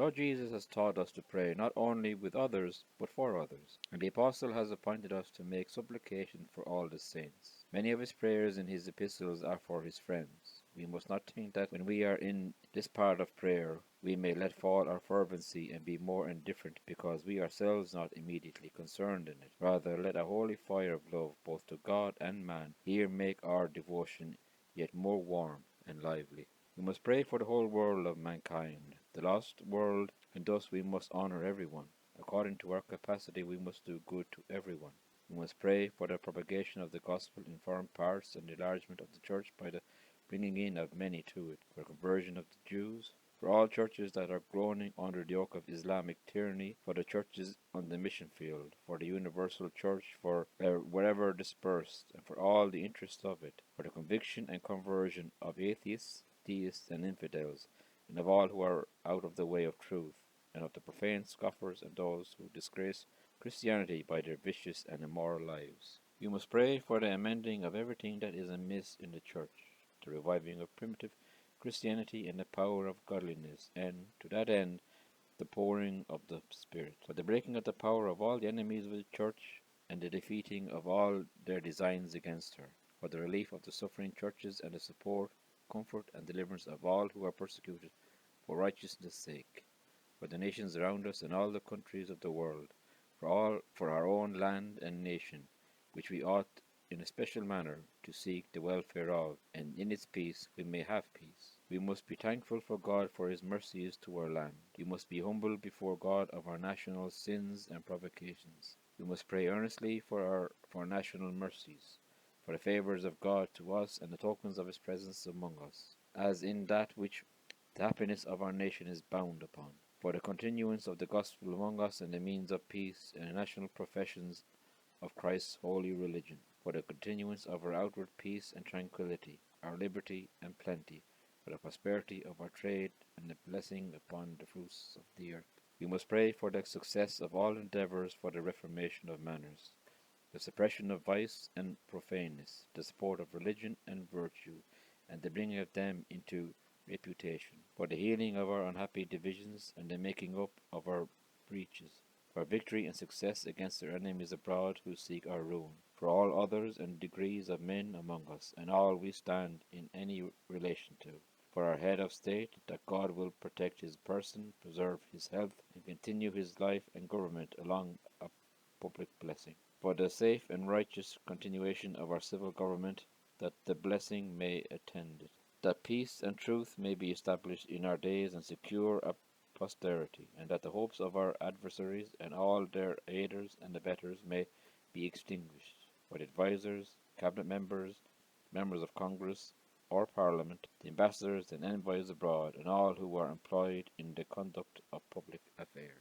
Lord Jesus has taught us to pray not only with others, but for others, and the Apostle has appointed us to make supplication for all the saints. Many of his prayers in his epistles are for his friends. We must not think that when we are in this part of prayer, we may let fall our fervency and be more indifferent because we ourselves not immediately concerned in it. Rather, let a holy fire of love both to God and man here make our devotion yet more warm and lively. We must pray for the whole world of mankind, the lost world, and thus we must honor everyone. According to our capacity, we must do good to everyone. We must pray for the propagation of the gospel in foreign parts and the enlargement of the church by the bringing in of many to it, for the conversion of the Jews, for all churches that are groaning under the yoke of Islamic tyranny, for the churches on the mission field, for the universal church, for wherever dispersed, and for all the interests of it, for the conviction and conversion of atheists, theists, and infidels, and of all who are out of the way of truth, and of the profane scoffers and those who disgrace Christianity by their vicious and immoral lives. We must pray for the amending of everything that is amiss in the church, the reviving of primitive Christianity and the power of godliness, and, to that end, the pouring of the Spirit, for the breaking of the power of all the enemies of the church, and the defeating of all their designs against her, for the relief of the suffering churches and the support, comfort, and deliverance of all who are persecuted for righteousness' sake, for the nations around us and all the countries of the world, for our own land and nation, which we ought in a special manner to seek the welfare of, and in its peace we may have peace. We must be thankful for God for his mercies to our land. We must be humble before God of our national sins and provocations. We must pray earnestly for national mercies, for the favours of God to us and the tokens of his presence among us, as in that which the happiness of our nation is bound upon, for the continuance of the gospel among us and the means of peace and the national professions of Christ's holy religion, for the continuance of our outward peace and tranquillity, our liberty and plenty, for the prosperity of our trade and the blessing upon the fruits of the earth. We must pray for the success of all endeavours for the reformation of manners, the suppression of vice and profaneness, the support of religion and virtue, and the bringing of them into reputation, for the healing of our unhappy divisions and the making up of our breaches, for victory and success against our enemies abroad who seek our ruin, for all others and degrees of men among us, and all we stand in any relation to, for our head of state, that God will protect his person, preserve his health, and continue his life and government along a public blessing, for the safe and righteous continuation of our civil government, that the blessing may attend it, that peace and truth may be established in our days and secure a posterity, and that the hopes of our adversaries and all their aiders and abettors may be extinguished, for the advisers, cabinet members, members of Congress or Parliament, the ambassadors and envoys abroad, and all who are employed in the conduct of public affairs.